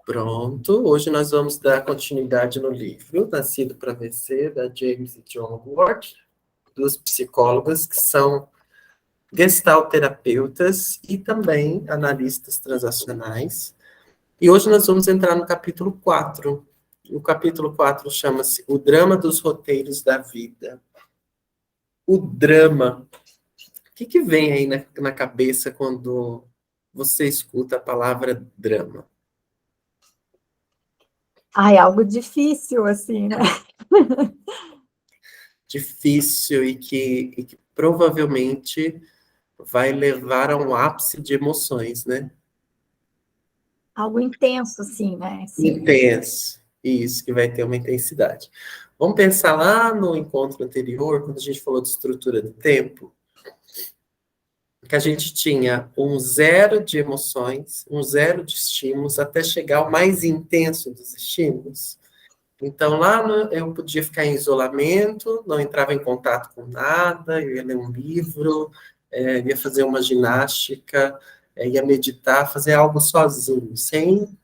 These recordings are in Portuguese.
Pronto, hoje nós vamos dar continuidade no livro Nascido para Vencer, da James e John Ward, duas psicólogas que são gestalterapeutas e também analistas transacionais. E hoje nós vamos entrar no capítulo 4. O capítulo 4 chama-se O Drama dos Roteiros da Vida. O drama. O que vem aí na cabeça quando você escuta a palavra drama? Ai, algo difícil, assim, né? Difícil e que provavelmente vai levar a um ápice de emoções, né? Algo intenso, assim, né? Sim. Intenso. Isso, que vai ter uma intensidade. Vamos pensar lá no encontro anterior, quando a gente falou de estrutura do tempo, que a gente tinha um zero de emoções, um zero de estímulos, até chegar ao mais intenso dos estímulos. Então, eu podia ficar em isolamento, não entrava em contato com nada, eu ia ler um livro, ia fazer uma ginástica, ia meditar, fazer algo sozinho,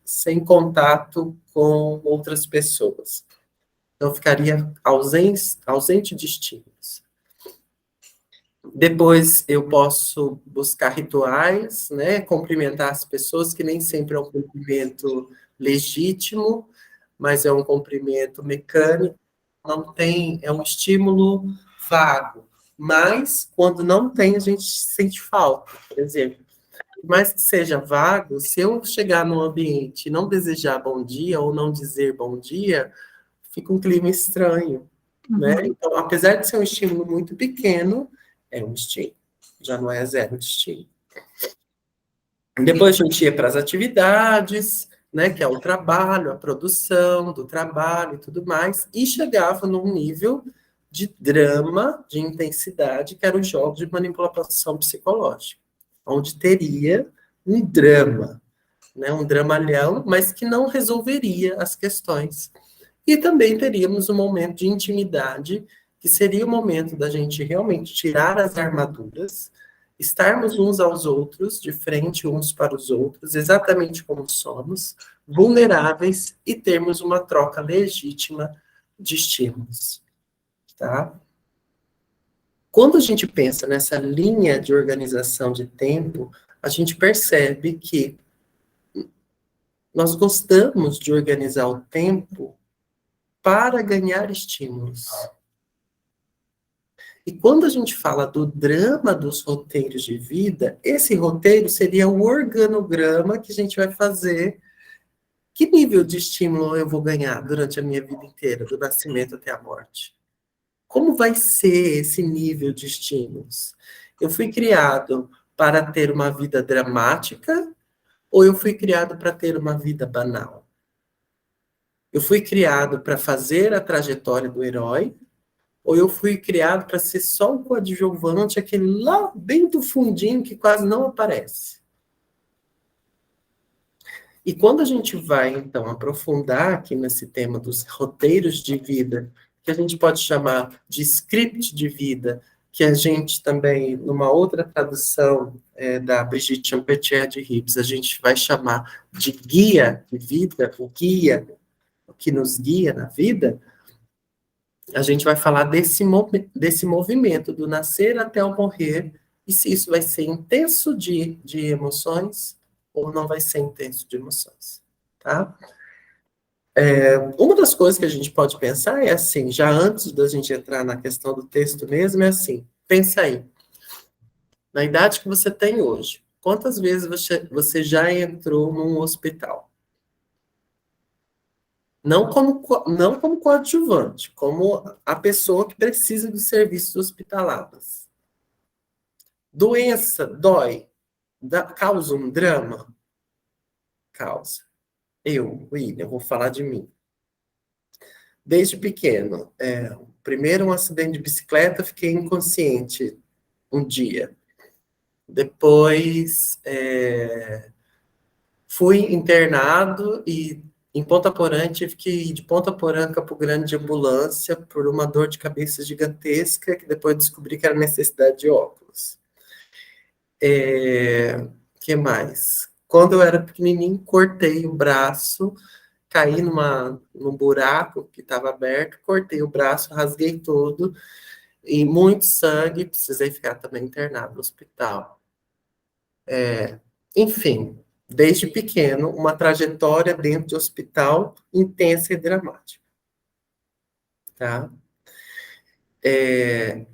sem contato com outras pessoas. Então, eu ficaria ausente de estímulos. Depois, eu posso buscar rituais, né, cumprimentar as pessoas, que nem sempre é um cumprimento legítimo, mas é um cumprimento mecânico, não tem, é um estímulo vago. Mas, quando não tem, a gente sente falta. Por exemplo, por mais que seja vago, se eu chegar num ambiente e não desejar bom dia ou não dizer bom dia, fica um clima estranho, né? Então, apesar de ser um estímulo muito pequeno, é um estímulo. Já não é zero de estímulo. Depois a gente ia para as atividades, né, que é o trabalho, a produção do trabalho e tudo mais, e chegava num nível de drama, de intensidade, que era o jogo de manipulação psicológica, onde teria um drama, né, um dramalhão, mas que não resolveria as questões. E também teríamos um momento de intimidade, que seria o momento da gente realmente tirar as armaduras, estarmos uns aos outros, de frente uns para os outros, exatamente como somos, vulneráveis, e termos uma troca legítima de estímulos, tá? Quando a gente pensa nessa linha de organização de tempo, a gente percebe que nós gostamos de organizar o tempo para ganhar estímulos. E quando a gente fala do drama dos roteiros de vida, esse roteiro seria o organograma que a gente vai fazer. Que nível de estímulo eu vou ganhar durante a minha vida inteira, do nascimento até a morte? Como vai ser esse nível de estímulos? Eu fui criado para ter uma vida dramática ou eu fui criado para ter uma vida banal? Eu fui criado para fazer a trajetória do herói ou eu fui criado para ser só o coadjuvante, aquele lá bem do fundinho que quase não aparece? E quando a gente vai, então, aprofundar aqui nesse tema dos roteiros de vida, que a gente pode chamar de script de vida, que a gente também, numa outra tradução da Brigitte Champetier de Hibbs, a gente vai chamar de guia de vida, o guia, o que nos guia na vida, a gente vai falar desse movimento, do nascer até o morrer, e se isso vai ser intenso de emoções ou não vai ser intenso de emoções, tá? Uma das coisas que a gente pode pensar é assim, já antes da gente entrar na questão do texto mesmo, é assim, pensa aí, na idade que você tem hoje, quantas vezes você já entrou num hospital? Não como coadjuvante, como a pessoa que precisa de serviços hospitalares. Doença dói, causa um drama? Causa. William, vou falar de mim. Desde pequeno, primeiro um acidente de bicicleta, fiquei inconsciente um dia. Depois, fui internado e em Ponta Porã tive que ir de Ponta Porã a Campo Grande de ambulância por uma dor de cabeça gigantesca, que depois descobri que era necessidade de óculos. Que mais? Quando eu era pequenininho, cortei o braço, caí num buraco que estava aberto, cortei o braço, rasguei todo, e muito sangue, precisei ficar também internado no hospital. Enfim, desde pequeno, uma trajetória dentro de hospital intensa e dramática, tá?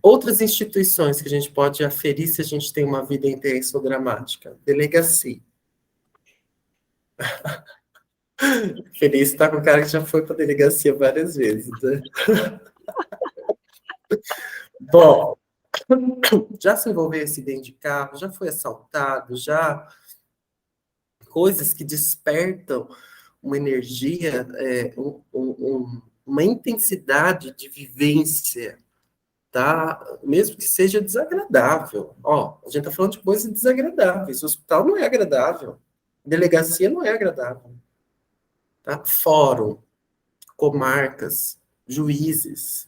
Outras instituições que a gente pode aferir se a gente tem uma vida intensa ou dramática. Delegacia. Feliz está com o cara que já foi para delegacia várias vezes, né? Bom, já se envolveu em acidente de carro, já foi assaltado, já coisas que despertam uma energia, uma intensidade de vivência, tá? Mesmo que seja desagradável. Ó, a gente tá falando de coisas desagradáveis. O hospital não é agradável. Delegacia não é agradável. Tá? Fórum, comarcas, juízes,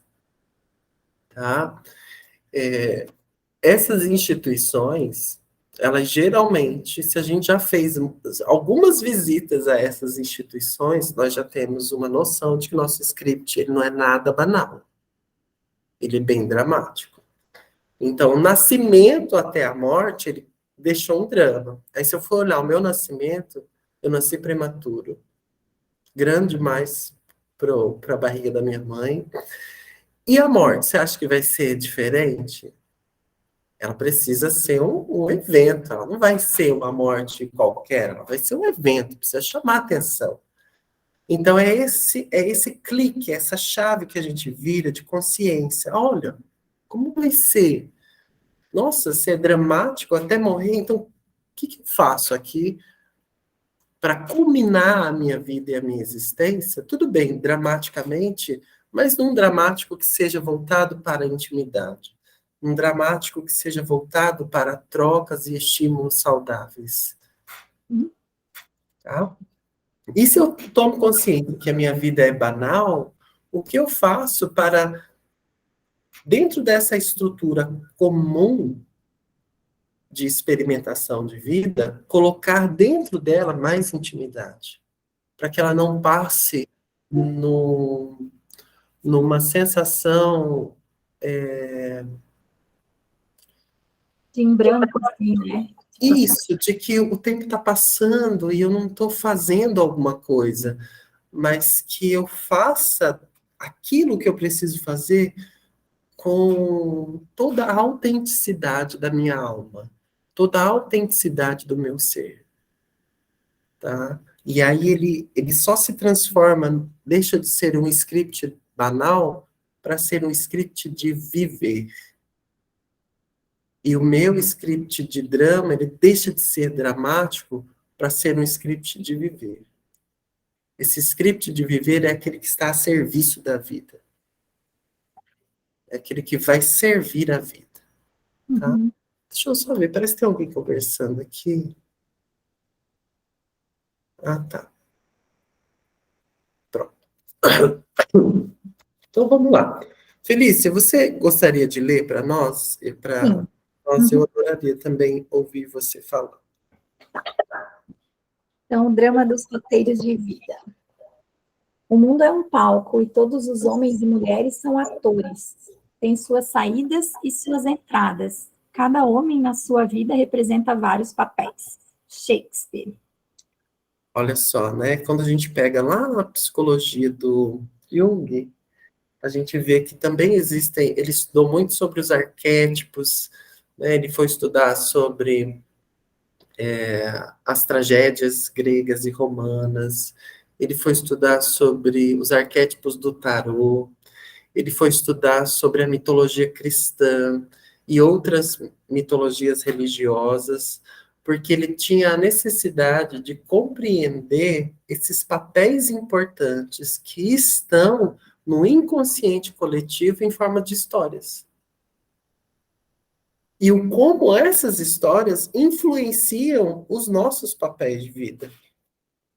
tá? Essas instituições, elas geralmente, se a gente já fez algumas visitas a essas instituições, nós já temos uma noção de que nosso script ele não é nada banal. Ele é bem dramático. Então, o nascimento até a morte, ele deixou um drama. Aí, se eu for olhar o meu nascimento, eu nasci prematuro, grande demais para a barriga da minha mãe. E a morte, você acha que vai ser diferente? Ela precisa ser um evento, ela não vai ser uma morte qualquer, ela vai ser um evento, precisa chamar atenção. Então, é esse clique, essa chave que a gente vira de consciência. Olha, como vai ser? Nossa, se é dramático até morrer, então o que eu faço aqui para culminar a minha vida e a minha existência? Tudo bem, dramaticamente, mas num dramático que seja voltado para a intimidade. Um dramático que seja voltado para trocas e estímulos saudáveis. Tá? E se eu tomo consciência que a minha vida é banal, o que eu faço para, dentro dessa estrutura comum de experimentação de vida, colocar dentro dela mais intimidade, para que ela não passe no, numa sensação De em branco, assim, né? isso, de que o tempo está passando e eu não estou fazendo alguma coisa, mas que eu faça aquilo que eu preciso fazer com toda a autenticidade da minha alma, toda a autenticidade do meu ser. Tá? E aí ele só se transforma, deixa de ser um script banal para ser um script de viver. E o meu script de drama, ele deixa de ser dramático para ser um script de viver. Esse script de viver é aquele que está a serviço da vida. É aquele que vai servir a vida. Tá? Uhum. Deixa eu só ver, parece que tem alguém conversando aqui. Ah, tá. Pronto. Então vamos lá. Felícia, você gostaria de ler para nós? E para Sim. nós, eu Uhum. adoraria também ouvir você falar. Então, o drama dos roteiros de vida. O mundo é um palco e todos os homens e mulheres são atores. Tem suas saídas e suas entradas. Cada homem na sua vida representa vários papéis. Shakespeare. Olha só, né? Quando a gente pega lá na psicologia do Jung, a gente vê que também existem, ele estudou muito sobre os arquétipos, né? Ele foi estudar sobre as tragédias gregas e romanas, ele foi estudar sobre os arquétipos do tarô, ele foi estudar sobre a mitologia cristã e outras mitologias religiosas, porque ele tinha a necessidade de compreender esses papéis importantes que estão no inconsciente coletivo em forma de histórias. E o como essas histórias influenciam os nossos papéis de vida.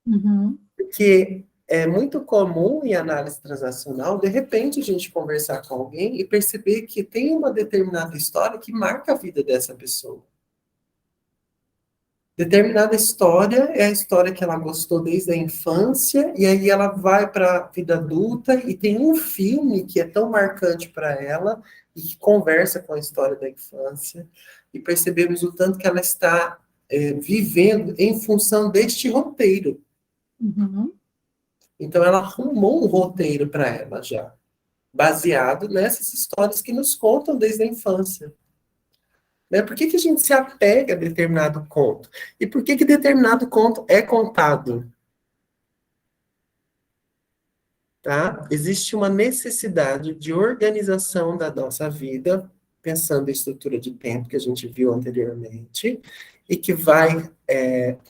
Uhum. Porque é muito comum em análise transacional, de repente, a gente conversar com alguém e perceber que tem uma determinada história que marca a vida dessa pessoa. Determinada história é a história que ela gostou desde a infância, e aí ela vai para a vida adulta e tem um filme que é tão marcante para ela e que conversa com a história da infância, e percebemos o tanto que ela está vivendo em função deste roteiro. Uhum. Então ela arrumou um roteiro para ela já, baseado nessas histórias que nos contam desde a infância. Né? Por que que a gente se apega a determinado conto? E por que que determinado conto é contado? Tá? Existe uma necessidade de organização da nossa vida, pensando em estrutura de tempo que a gente viu anteriormente, e que vai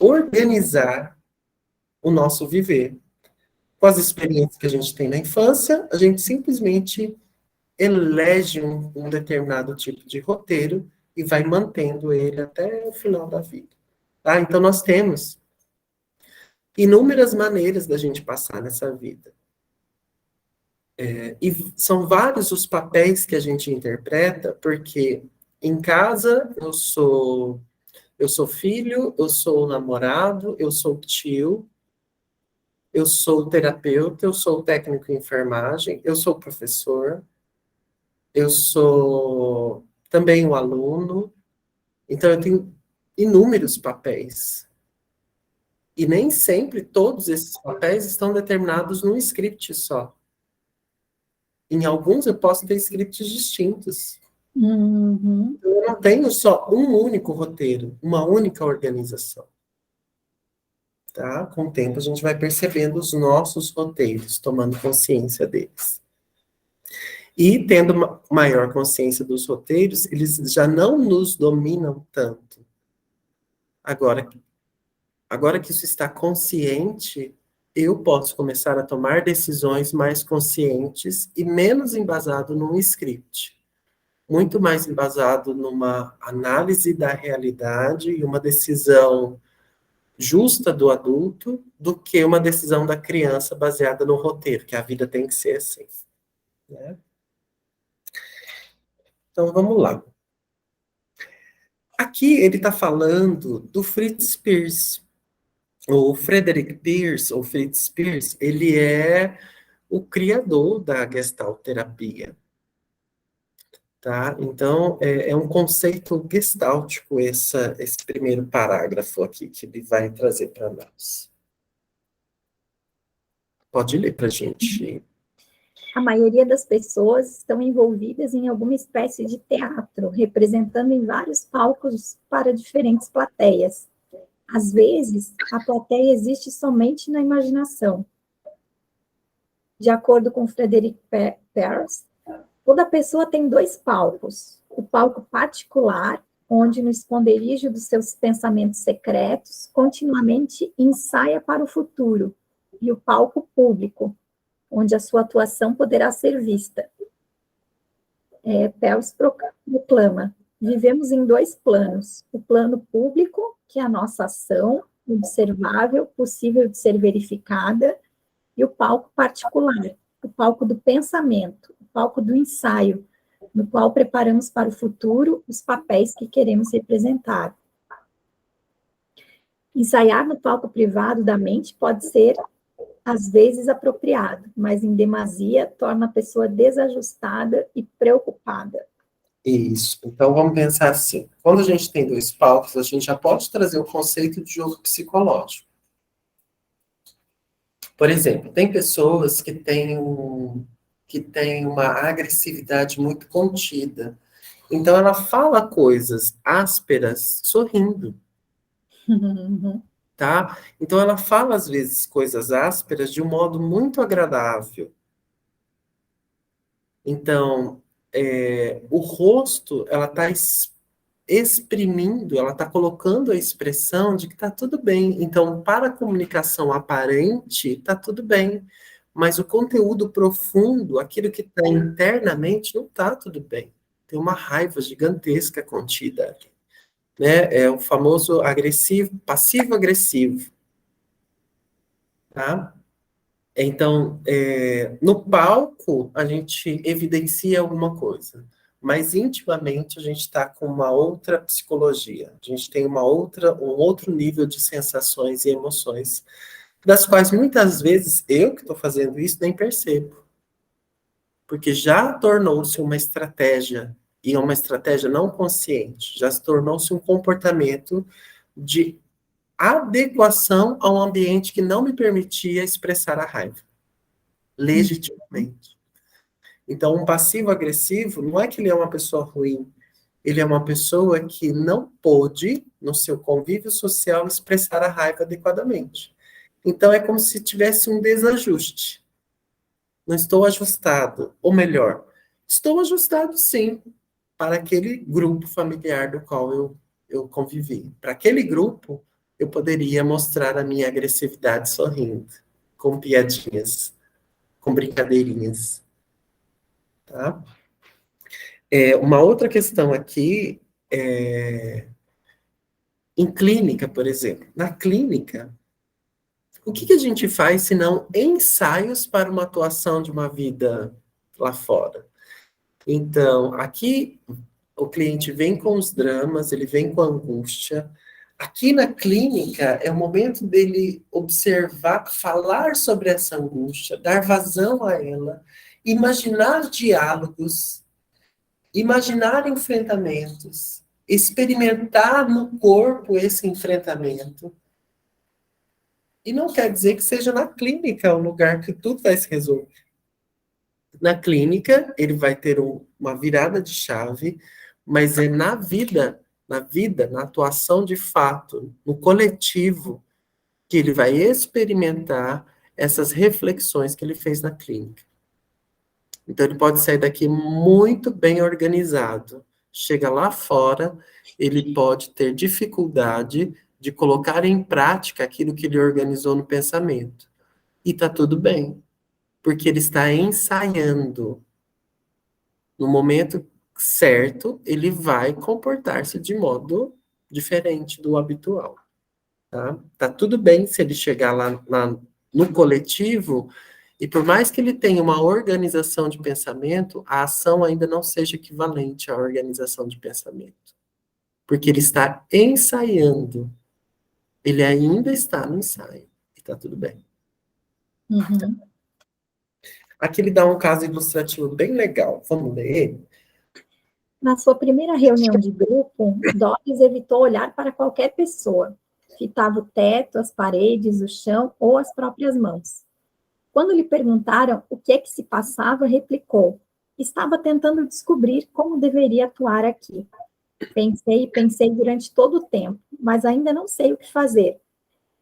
organizar o nosso viver. Com as experiências que a gente tem na infância, a gente simplesmente elege um determinado tipo de roteiro e vai mantendo ele até o final da vida. Tá? Então, nós temos inúmeras maneiras da gente passar nessa vida. E são vários os papéis que a gente interpreta, porque em casa eu sou filho, eu sou namorado, eu sou tio, eu sou terapeuta, eu sou técnico em enfermagem, eu sou professor, eu sou também um aluno, então eu tenho inúmeros papéis. E nem sempre todos esses papéis estão determinados num script só. Em alguns eu posso ter scripts distintos. Uhum. Eu não tenho só um único roteiro, uma única organização. Tá? Com o tempo a gente vai percebendo os nossos roteiros, tomando consciência deles. E tendo maior consciência dos roteiros, eles já não nos dominam tanto. Agora que isso está consciente, eu posso começar a tomar decisões mais conscientes e menos embasado num script. Muito mais embasado numa análise da realidade e uma decisão justa do adulto do que uma decisão da criança baseada no roteiro, que a vida tem que ser assim. Né? Então, vamos lá. Aqui ele está falando do Fritz Perls. O Frederick Perls, ou Fritz Perls, ele é o criador da Gestalt terapia. Tá? Então, é um conceito gestáltico esse primeiro parágrafo aqui que ele vai trazer para nós. Pode ler para a gente. A maioria das pessoas estão envolvidas em alguma espécie de teatro, representando em vários palcos para diferentes plateias. Às vezes, a plateia existe somente na imaginação. De acordo com Frederick Perls, toda pessoa tem dois palcos. O palco particular, onde no esconderijo dos seus pensamentos secretos, continuamente ensaia para o futuro, e o palco público, onde a sua atuação poderá ser vista. Perls proclama: vivemos em dois planos. O plano público, que é a nossa ação, observável, possível de ser verificada, e o palco particular, o palco do pensamento, o palco do ensaio, no qual preparamos para o futuro os papéis que queremos representar. Ensaiar no palco privado da mente pode ser, às vezes, apropriado, mas em demasia torna a pessoa desajustada e preocupada. Isso. Então, vamos pensar assim. Quando a gente tem dois palcos, a gente já pode trazer o conceito de jogo psicológico. Por exemplo, tem pessoas que têm uma agressividade muito contida. Então, ela fala coisas ásperas sorrindo, tá? Então, ela fala, às vezes, coisas ásperas de um modo muito agradável. Então, o rosto, ela está exprimindo, ela está colocando a expressão de que está tudo bem. Então, para a comunicação aparente, está tudo bem. Mas o conteúdo profundo, aquilo que está internamente, não está tudo bem. Tem uma raiva gigantesca contida ali. Né? É o famoso agressivo, passivo-agressivo. Tá? Então, no palco, a gente evidencia alguma coisa. mas intimamente a gente está com uma outra psicologia. A gente tem um outro nível de sensações e emoções, das quais muitas vezes eu que estou fazendo isso nem percebo. Porque já tornou-se uma estratégia, e uma estratégia não consciente, já se tornou-se um comportamento de adequação a um ambiente que não me permitia expressar a raiva, legitimamente. Então, um passivo-agressivo não é que ele é uma pessoa ruim, ele é uma pessoa que não pôde, no seu convívio social, expressar a raiva adequadamente. Então, é como se tivesse um desajuste. Não estou ajustado, ou melhor, estou ajustado sim, para aquele grupo familiar do qual eu convivi. Para aquele grupo, eu poderia mostrar a minha agressividade sorrindo, com piadinhas, com brincadeirinhas, tá? Uma outra questão aqui, em clínica, por exemplo. Na clínica, o que a gente faz se não ensaios para uma atuação de uma vida lá fora? Então, aqui o cliente vem com os dramas, ele vem com a angústia. Aqui na clínica é o momento dele observar, falar sobre essa angústia, dar vazão a ela, imaginar diálogos, imaginar enfrentamentos, experimentar no corpo esse enfrentamento. E não quer dizer que seja na clínica o lugar que tudo vai se resolver. Na clínica, ele vai ter uma virada de chave, mas é na atuação de fato, no coletivo, que ele vai experimentar essas reflexões que ele fez na clínica. Então, ele pode sair daqui muito bem organizado. Chega lá fora, ele pode ter dificuldade de colocar em prática aquilo que ele organizou no pensamento. E tá tudo bem, porque ele está ensaiando. No momento certo, ele vai comportar-se de modo diferente do habitual. Tá tudo bem se ele chegar lá no coletivo, e por mais que ele tenha uma organização de pensamento, a ação ainda não seja equivalente à organização de pensamento. Porque ele está ensaiando. Ele ainda está no ensaio. E tá tudo bem. Uhum. Aqui ele dá um caso ilustrativo bem legal. Vamos ler ele? Na sua primeira reunião de grupo, Doris evitou olhar para qualquer pessoa. Fitava o teto, as paredes, o chão ou as próprias mãos. Quando lhe perguntaram o que é que se passava, replicou: estava tentando descobrir como deveria atuar aqui. Pensei e pensei durante todo o tempo, mas ainda não sei o que fazer.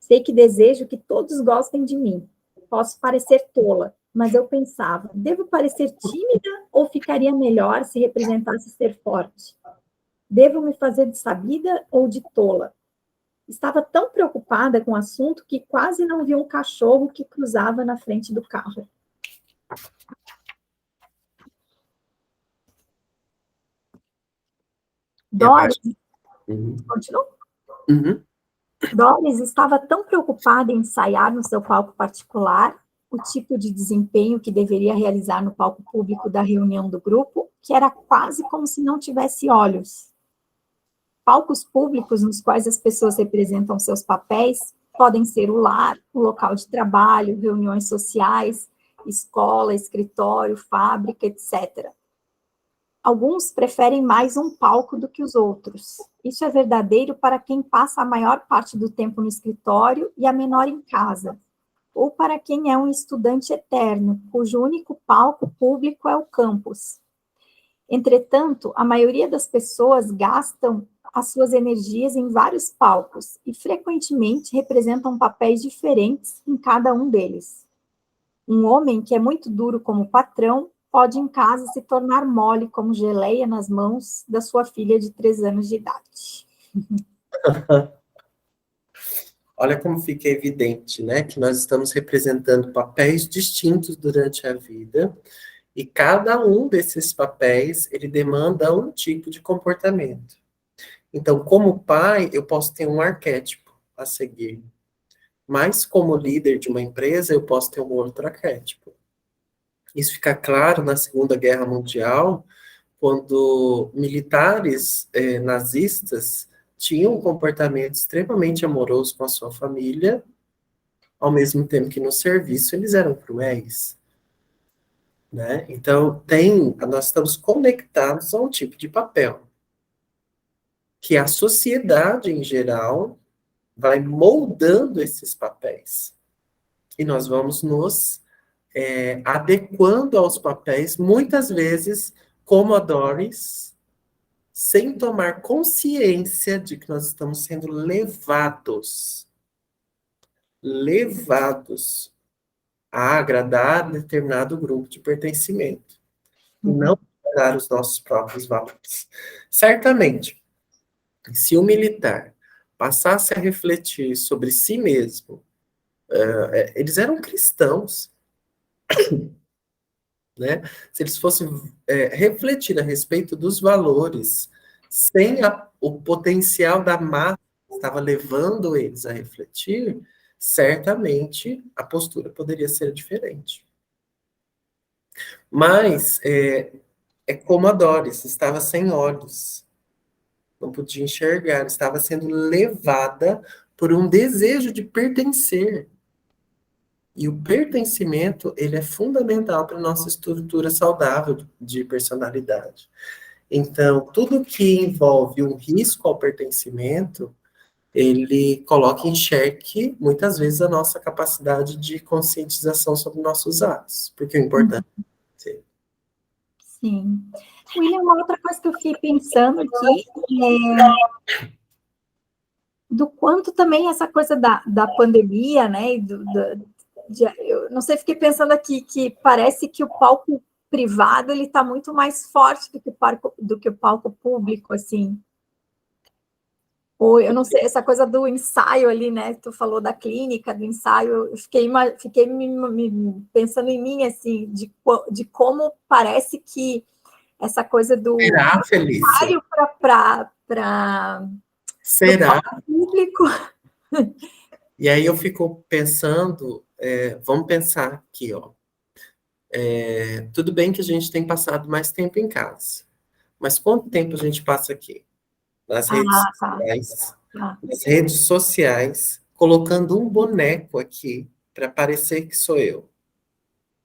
Sei que desejo que todos gostem de mim. Posso parecer tola, mas eu pensava, devo parecer tímida ou ficaria melhor se representasse ser forte? Devo me fazer de sabida ou de tola? Estava tão preocupada com o assunto que quase não vi um cachorro que cruzava na frente do carro. Doris, continua? Uhum. Doris estava tão preocupada em ensaiar no seu palco particular o tipo de desempenho que deveria realizar no palco público da reunião do grupo, que era quase como se não tivesse olhos. Palcos públicos nos quais as pessoas representam seus papéis podem ser o lar, o local de trabalho, reuniões sociais, escola, escritório, fábrica, etc. Alguns preferem mais um palco do que os outros. Isso é verdadeiro para quem passa a maior parte do tempo no escritório e a menor em casa, ou para quem é um estudante eterno, cujo único palco público é o campus. Entretanto, a maioria das pessoas gastam as suas energias em vários palcos e frequentemente representam papéis diferentes em cada um deles. Um homem que é muito duro como patrão pode em casa se tornar mole como geleia nas mãos da sua filha de 3 anos de idade. Olha como fica evidente, né, que nós estamos representando papéis distintos durante a vida, e cada um desses papéis, ele demanda um tipo de comportamento. Então, como pai, eu posso ter um arquétipo a seguir, mas como líder de uma empresa, eu posso ter um outro arquétipo. Isso fica claro na Segunda Guerra Mundial, quando militares nazistas tinham um comportamento extremamente amoroso com a sua família, ao mesmo tempo que no serviço eles eram cruéis, né? Então, nós estamos conectados a um tipo de papel, que a sociedade em geral vai moldando esses papéis. E nós vamos nos adequando aos papéis, muitas vezes, como a Doris, sem tomar consciência de que nós estamos sendo levados a agradar determinado grupo de pertencimento, e não agradar os nossos próprios valores. Certamente, se o militar passasse a refletir sobre si mesmo, eles eram cristãos, né? Se eles fossem refletir a respeito dos valores, sem o potencial da massa que estava levando eles a refletir, certamente a postura poderia ser diferente. Mas é como a Doris, estava sem olhos, não podia enxergar, estava sendo levada por um desejo de pertencer. E o pertencimento, ele é fundamental para a nossa estrutura saudável de personalidade. Então, tudo que envolve um risco ao pertencimento, ele coloca em xeque, muitas vezes, a nossa capacidade de conscientização sobre nossos atos, porque o importante é ser. Sim. William, uma outra coisa que eu fiquei pensando aqui do quanto também essa coisa da pandemia, né, eu não sei, fiquei pensando aqui que parece que o palco privado ele está muito mais forte do que o palco público, assim. Ou eu não sei, essa coisa do ensaio ali, né? Tu falou da clínica, do ensaio, eu fiquei pensando em mim, assim, de como parece que essa coisa do Será, Felícia? ensaio para Será? público. E aí eu fico pensando, vamos pensar aqui, ó. Tudo bem que a gente tem passado mais tempo em casa, mas quanto tempo a gente passa aqui? Nas redes sociais, nas redes sociais, colocando um boneco aqui para parecer que sou eu.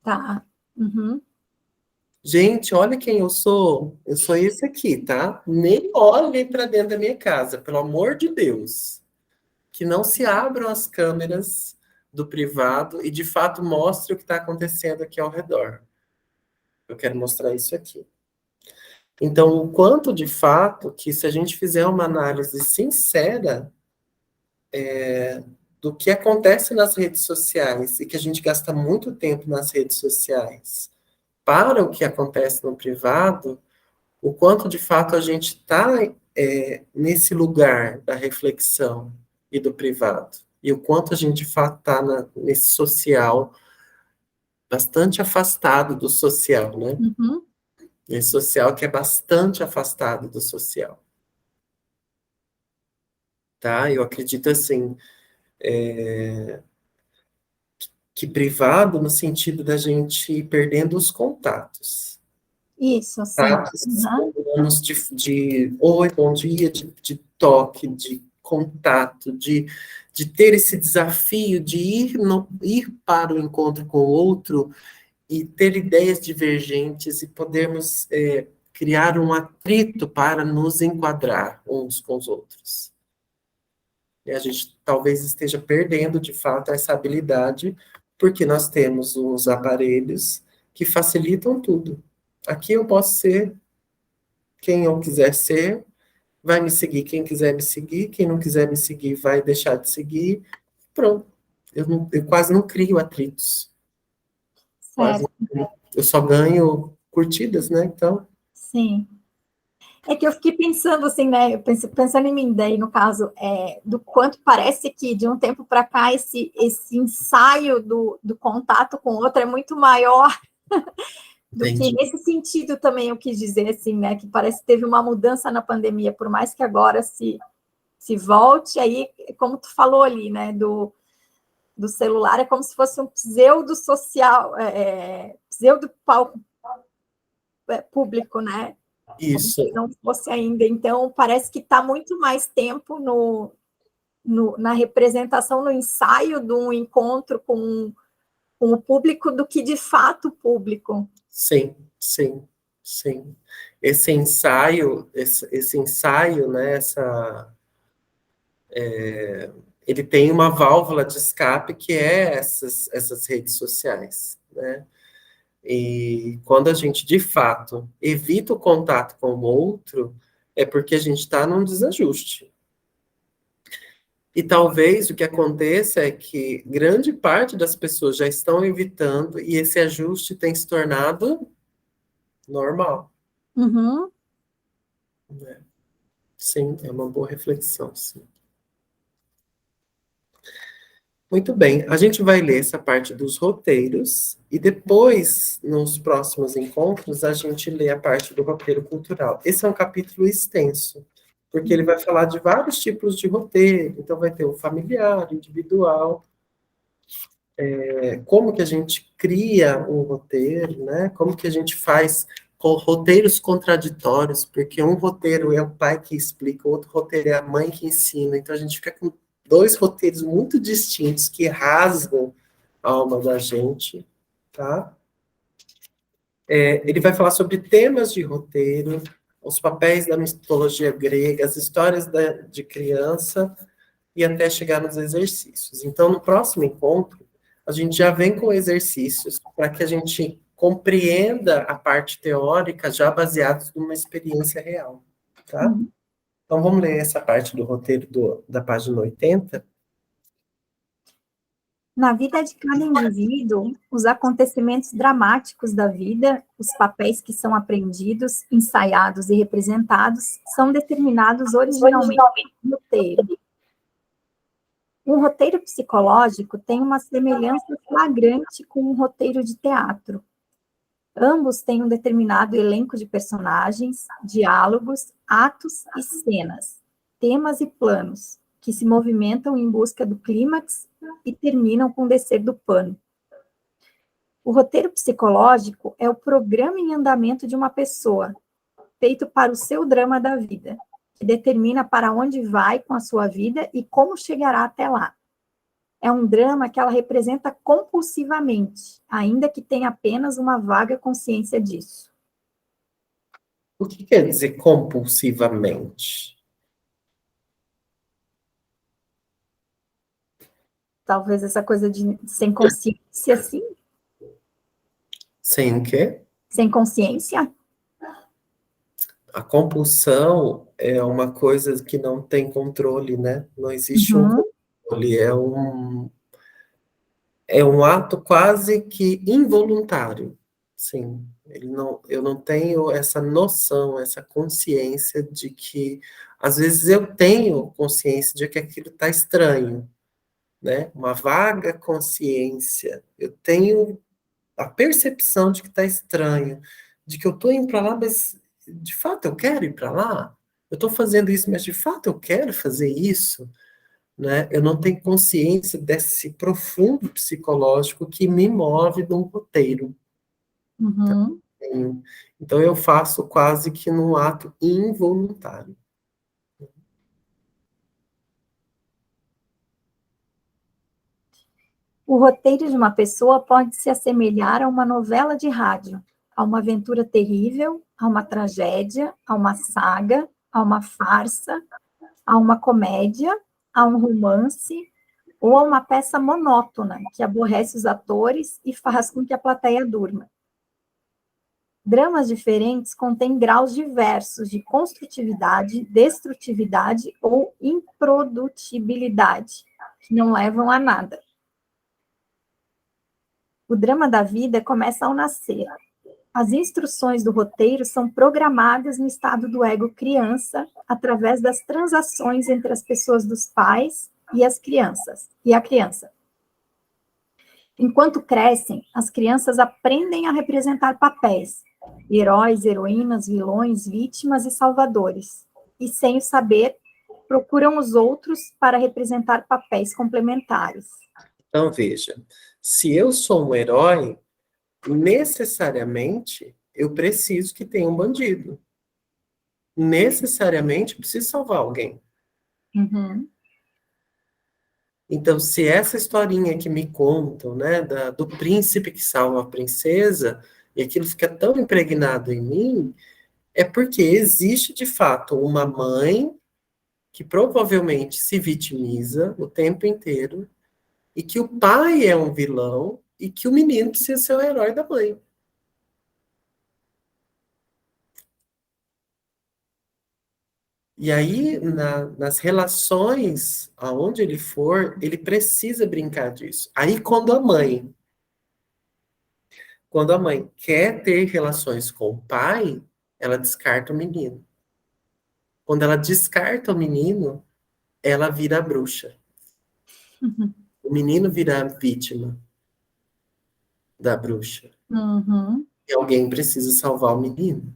Tá. Uhum. Gente, olha quem eu sou. Eu sou esse aqui, tá? Nem olhem para dentro da minha casa, pelo amor de Deus. Que não se abram as câmeras do privado e, de fato, mostre o que está acontecendo aqui ao redor. Eu quero mostrar isso aqui. Então, o quanto, de fato, que se a gente fizer uma análise sincera do que acontece nas redes sociais e que a gente gasta muito tempo nas redes sociais para o que acontece no privado, o quanto, de fato, a gente está nesse lugar da reflexão e do privado. E o quanto a gente, de fato, está nesse social bastante afastado do social, né? Uhum. Esse social que é bastante afastado do social. Tá? Eu acredito, assim, que privado no sentido da gente ir perdendo os contatos. Isso, sim. Contatos humanos de oi, bom dia, de toque, de contato, de ter esse desafio de ir para o encontro com o outro e ter ideias divergentes e podermos criar um atrito para nos enquadrar uns com os outros. E a gente talvez esteja perdendo, de fato, essa habilidade, porque nós temos os aparelhos que facilitam tudo. Aqui eu posso ser quem eu quiser ser, vai me seguir quem quiser me seguir, quem não quiser me seguir vai deixar de seguir, pronto. Eu quase não crio atritos. Quase Certo. não crio. Eu só ganho curtidas, né? Então. Sim. É que eu fiquei pensando assim, né? Pensando em mim, daí, no caso, do quanto parece que de um tempo para cá esse ensaio do contato com o outro é muito maior do Entendi. que nesse sentido também eu quis dizer, assim, né? Que parece que teve uma mudança na pandemia, por mais que agora se volte, aí, como tu falou ali, né? Do celular, é como se fosse um pseudo social, pseudo palco público, né? Isso. Se não fosse ainda. Então, parece que está muito mais tempo na representação, no ensaio de um encontro com o público do que, de fato, o público. Sim, sim, sim. Esse ensaio, né, ele tem uma válvula de escape que é essas redes sociais, né? E quando a gente, de fato, evita o contato com o outro, é porque a gente está num desajuste. E talvez o que aconteça é que grande parte das pessoas já estão evitando e esse ajuste tem se tornado normal. Uhum. Né? Sim, é uma boa reflexão, sim. Muito bem, a gente vai ler essa parte dos roteiros e depois, nos próximos encontros, a gente lê a parte do roteiro cultural. Esse é um capítulo extenso, porque ele vai falar de vários tipos de roteiro. Então, vai ter o familiar, individual, como que a gente cria um roteiro, né? Como que a gente faz roteiros contraditórios, porque um roteiro é o pai que explica, o outro roteiro é a mãe que ensina. Então, a gente fica com dois roteiros muito distintos que rasgam a alma da gente, tá? Ele vai falar sobre temas de roteiro, os papéis da mitologia grega, as histórias de criança e até chegar nos exercícios. Então, no próximo encontro, a gente já vem com exercícios para que a gente compreenda a parte teórica já baseados numa experiência real, tá? Uhum. Então, vamos ler essa parte do roteiro da página 80. Na vida de cada indivíduo, os acontecimentos dramáticos da vida, os papéis que são aprendidos, ensaiados e representados, são determinados originalmente no roteiro. Um roteiro psicológico tem uma semelhança flagrante com um roteiro de teatro. Ambos têm um determinado elenco de personagens, diálogos, atos e cenas, temas e planos, que se movimentam em busca do clímax e terminam com o descer do pano. O roteiro psicológico é o programa em andamento de uma pessoa, feito para o seu drama da vida, que determina para onde vai com a sua vida e como chegará até lá. É um drama que ela representa compulsivamente, ainda que tenha apenas uma vaga consciência disso. O que quer dizer compulsivamente? Talvez essa coisa de sem consciência, assim? Sem o quê? Sem consciência? A compulsão é uma coisa que não tem controle, né? Não existe um Uhum. controle, é um ato quase que involuntário. Sim, eu não tenho essa noção, essa consciência de que, às vezes eu tenho consciência de que aquilo está estranho, né? Uma vaga consciência. Eu tenho a percepção de que está estranho, de que eu estou indo para lá, mas de fato eu quero ir para lá? Eu estou fazendo isso, mas de fato eu quero fazer isso? Né? Eu não tenho consciência desse profundo psicológico que me move num roteiro. Uhum. Então eu faço quase que num ato involuntário. O roteiro de uma pessoa pode se assemelhar a uma novela de rádio, a uma aventura terrível, a uma tragédia, a uma saga, a uma farsa, a uma comédia, a um romance ou a uma peça monótona que aborrece os atores e faz com que a plateia durma. Dramas diferentes contêm graus diversos de construtividade, destrutividade ou improdutibilidade, que não levam a nada. O drama da vida começa ao nascer. As instruções do roteiro são programadas no estado do ego criança, através das transações entre as pessoas dos pais e a criança. Enquanto crescem, as crianças aprendem a representar papéis, heróis, heroínas, vilões, vítimas e salvadores. E sem o saber, procuram os outros para representar papéis complementares. Então veja, se eu sou um herói, necessariamente eu preciso que tenha um bandido. necessariamente precisa salvar alguém. Uhum. Então, se essa historinha que me contam, né, do príncipe que salva a princesa, e aquilo fica tão impregnado em mim, é porque existe, de fato, uma mãe que provavelmente se vitimiza o tempo inteiro, e que o pai é um vilão, e que o menino precisa ser o herói da mãe. E aí, nas relações, aonde ele for, ele precisa brincar disso. Aí, quando a mãe quer ter relações com o pai, ela descarta o menino. Quando ela descarta o menino, ela vira a bruxa. Uhum. O menino vira a vítima da bruxa. Uhum. E alguém precisa salvar o menino.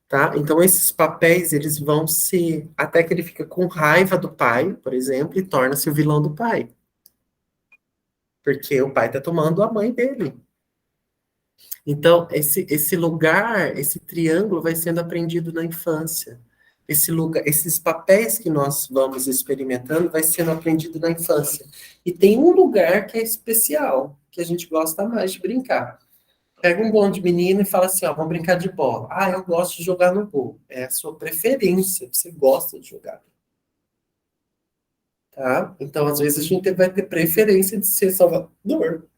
Tá? Então, esses papéis, eles vão se... Até que ele fica com raiva do pai, por exemplo, e torna-se o vilão do pai. Porque o pai está tomando a mãe dele. Então, esse lugar, esse triângulo vai sendo aprendido na infância. Esse lugar, esses papéis que nós vamos experimentando vai sendo aprendido na infância. E tem um lugar que é especial, que a gente gosta mais de brincar. Pega um bom de menino e fala assim, ó, vamos brincar de bola. Ah, eu gosto de jogar no gol. É a sua preferência, você gosta de jogar. Tá? Então, às vezes, a gente vai ter preferência de ser salvador.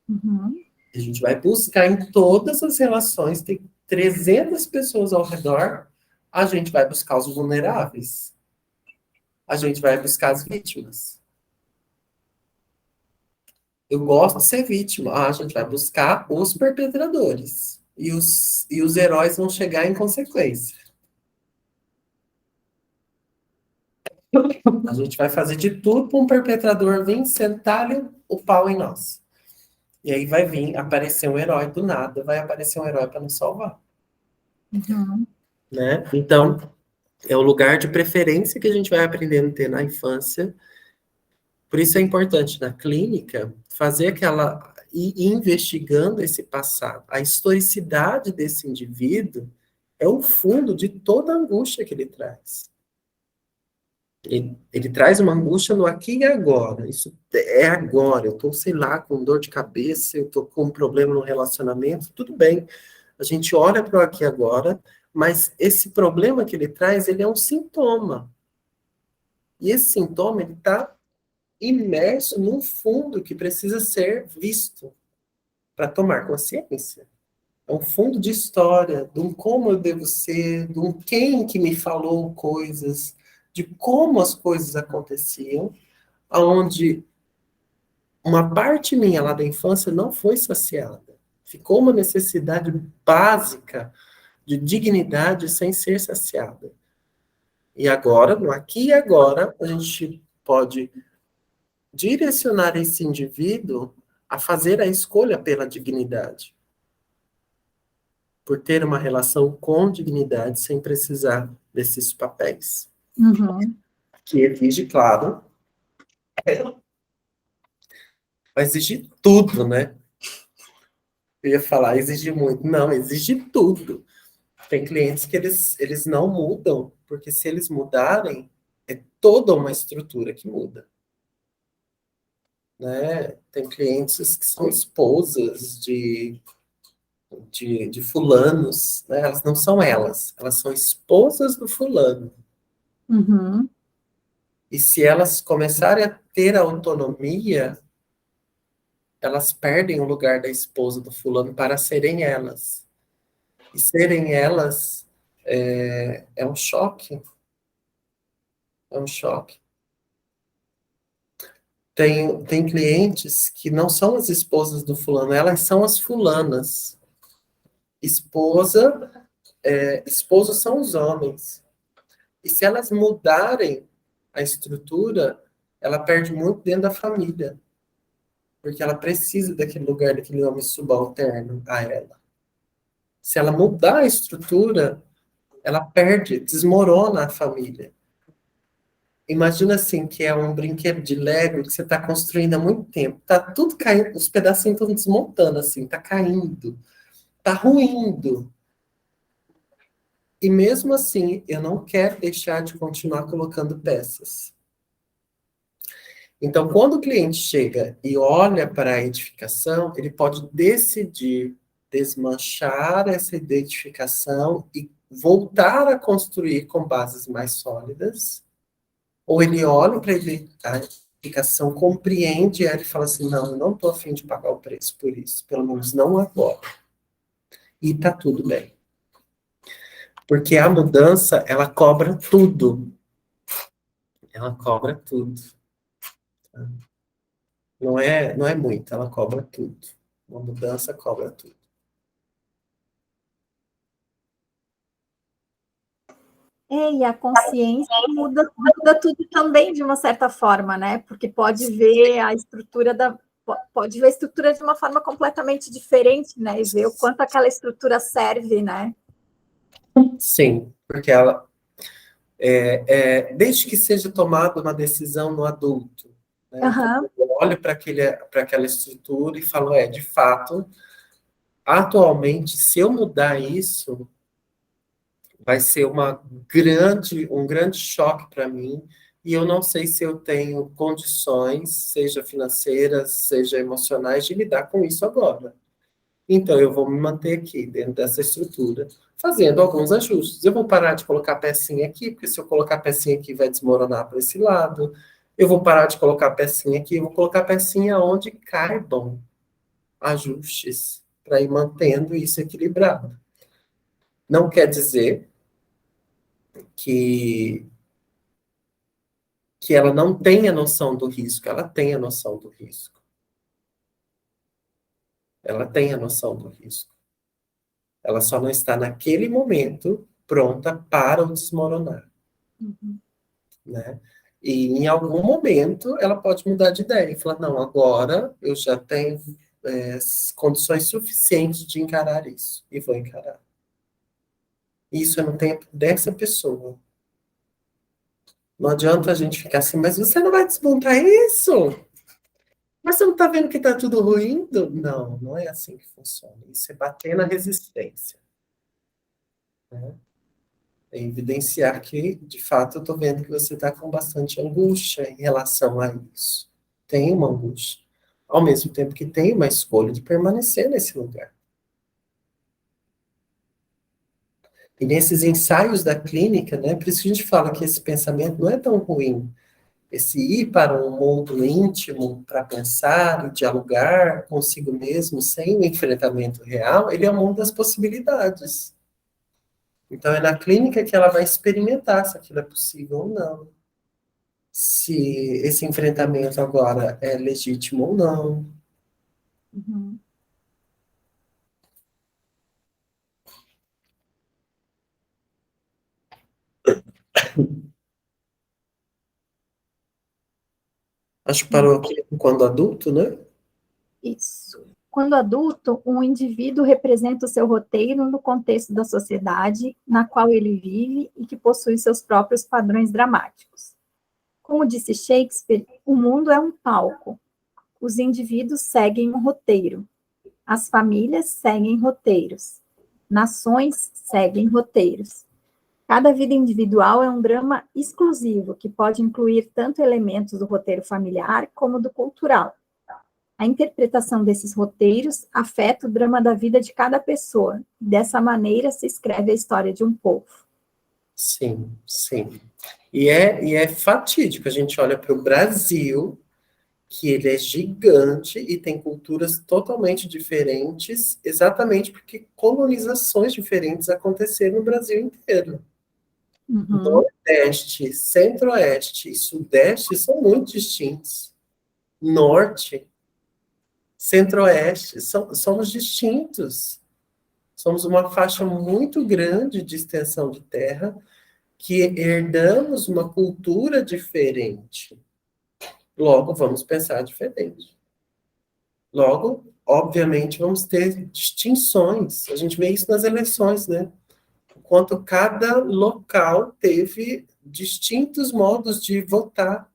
Uhum. A gente vai buscar em todas as relações, tem 300 pessoas ao redor, a gente vai buscar os vulneráveis. A gente vai buscar as vítimas. Eu gosto de ser vítima. Ah, a gente vai buscar os perpetradores. E os heróis vão chegar em consequência. A gente vai fazer de tudo para um perpetrador vir sentar-lhe o pau em nós. E aí vai vir aparecer um herói do nada, vai aparecer um herói para nos salvar. Uhum. Né? Então, é o lugar de preferência que a gente vai aprendendo a ter na infância. Por isso é importante na clínica fazer aquela ir investigando esse passado. A historicidade desse indivíduo é o fundo de toda a angústia que ele traz. Ele traz uma angústia no aqui e agora. Isso é agora. Eu estou, sei lá, com dor de cabeça, eu estou com um problema no relacionamento, tudo bem. A gente olha para o aqui e agora, mas esse problema que ele traz, ele é um sintoma. E esse sintoma, ele está imerso num fundo que precisa ser visto para tomar consciência. É um fundo de história, de um como eu devo ser, de um quem que me falou coisas, de como as coisas aconteciam, aonde uma parte minha lá da infância não foi saciada. Ficou uma necessidade básica de dignidade sem ser saciada. E agora, no aqui e agora, a gente pode direcionar esse indivíduo a fazer a escolha pela dignidade, por ter uma relação com dignidade sem precisar desses papéis. Uhum. Que exige, claro, vai exigir tudo, né? Eu ia falar, exige muito. Não, exige tudo. Tem clientes que eles não mudam, porque se eles mudarem, é toda uma estrutura que muda. Né? Tem clientes que são esposas de fulanos, né? Elas não são elas são esposas do fulano. Uhum. E se elas começarem a ter autonomia, elas perdem o lugar da esposa do fulano para serem elas. E serem elas é um choque. É um choque. Tem clientes que não são as esposas do fulano, elas são as fulanas. Esposa, esposos são os homens. E se elas mudarem a estrutura, ela perde muito dentro da família. Porque ela precisa daquele lugar, daquele homem subalterno a ela. Se ela mudar a estrutura, ela perde, desmorona a família. Imagina assim, que é um brinquedo de Lego que você está construindo há muito tempo. Tá tudo caindo, os pedacinhos estão desmontando assim, tá caindo, tá ruindo. E mesmo assim, eu não quero deixar de continuar colocando peças. Então, quando o cliente chega e olha para a edificação, ele pode decidir desmanchar essa edificação e voltar a construir com bases mais sólidas, ou ele olha para a edificação, compreende, e aí ele fala assim, não, eu não estou a fim de pagar o preço por isso, pelo menos não agora. E está tudo bem. Porque a mudança, ela cobra tudo. Ela cobra tudo. Não é muito, ela cobra tudo. Uma mudança cobra tudo. E a consciência muda tudo também, de uma certa forma, né? Porque pode ver a estrutura de uma forma completamente diferente, né? E ver o quanto aquela estrutura serve, né? Sim, porque ela, desde que seja tomada uma decisão no adulto, né? Então, Uhum. eu olho para aquela estrutura e falo, de fato, atualmente, se eu mudar isso, vai ser um grande choque para mim, e eu não sei se eu tenho condições, seja financeiras, seja emocionais, de lidar com isso agora. Então, eu vou me manter aqui, dentro dessa estrutura, fazendo alguns ajustes. Eu vou parar de colocar pecinha aqui, porque se eu colocar pecinha aqui, vai desmoronar para esse lado. Eu vou parar de colocar pecinha aqui, eu vou colocar pecinha onde caibam ajustes, para ir mantendo isso equilibrado. Não quer dizer que ela não tenha noção do risco, ela tem a noção do risco. Ela tem a noção do risco. Ela só não está naquele momento pronta para o desmoronar, né? E em algum momento ela pode mudar de ideia e falar, não, agora eu já tenho condições suficientes de encarar isso, e vou encarar. Isso é no tempo dessa pessoa. Não adianta a gente ficar assim, mas você não vai desmontar isso? Mas você não está vendo que está tudo ruindo? Não, não é assim que funciona. Isso é bater na resistência, né? É evidenciar que, de fato, eu estou vendo que você está com bastante angústia em relação a isso. Tem uma angústia. Ao mesmo tempo que tem uma escolha de permanecer nesse lugar. E nesses ensaios da clínica, né, por isso que a gente fala que esse pensamento não é tão ruim. Esse ir para um mundo íntimo para pensar e dialogar consigo mesmo sem o enfrentamento real, ele é o mundo das possibilidades. Então, é na clínica que ela vai experimentar se aquilo é possível ou não. Se esse enfrentamento agora é legítimo ou não. Uhum. Acho que parou aqui quando adulto, né? Isso. Quando adulto, um indivíduo representa o seu roteiro no contexto da sociedade na qual ele vive e que possui seus próprios padrões dramáticos. Como disse Shakespeare, o mundo é um palco. Os indivíduos seguem um roteiro. As famílias seguem roteiros. Nações seguem roteiros. Cada vida individual é um drama exclusivo, que pode incluir tanto elementos do roteiro familiar como do cultural. A interpretação desses roteiros afeta o drama da vida de cada pessoa. Dessa maneira se escreve a história de um povo. Sim, sim. E é fatídico. A gente olha para o Brasil, que ele é gigante e tem culturas totalmente diferentes, exatamente porque colonizações diferentes aconteceram no Brasil inteiro. Uhum. Nordeste, Centro-Oeste e Sudeste são muito distintos. Norte, Centro-Oeste, somos distintos. Somos uma faixa muito grande de extensão de terra que herdamos uma cultura diferente. Logo, vamos pensar diferente. Logo, obviamente, vamos ter distinções. A gente vê isso nas eleições, né? Enquanto cada local teve distintos modos de votar,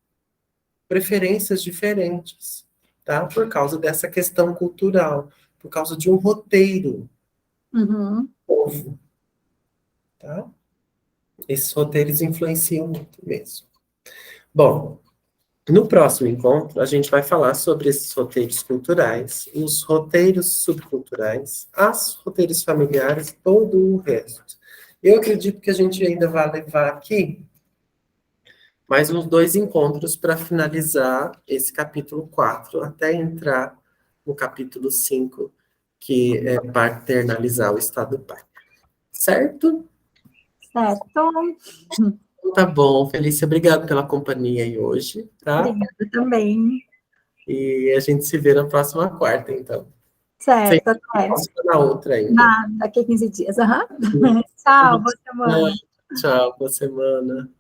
preferências diferentes, tá? Por causa dessa questão cultural, por causa de um roteiro, Uhum. povo, tá? Esses roteiros influenciam muito mesmo. Bom, no próximo encontro, a gente vai falar sobre esses roteiros culturais, os roteiros subculturais, os roteiros familiares, todo o resto. Eu acredito que a gente ainda vai levar aqui mais uns 2 encontros para finalizar esse capítulo 4, até entrar no capítulo 5, que é paternalizar o estado do pai. Certo? Certo. Tá bom, Felícia, obrigado pela companhia aí hoje, tá? Obrigada também. E a gente se vê na próxima quarta, então. Sem Certo, até. na outra ainda. Daqui a 15 dias. Aham. Tchau, boa semana. Tchau, boa semana.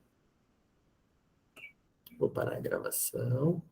Vou parar a gravação.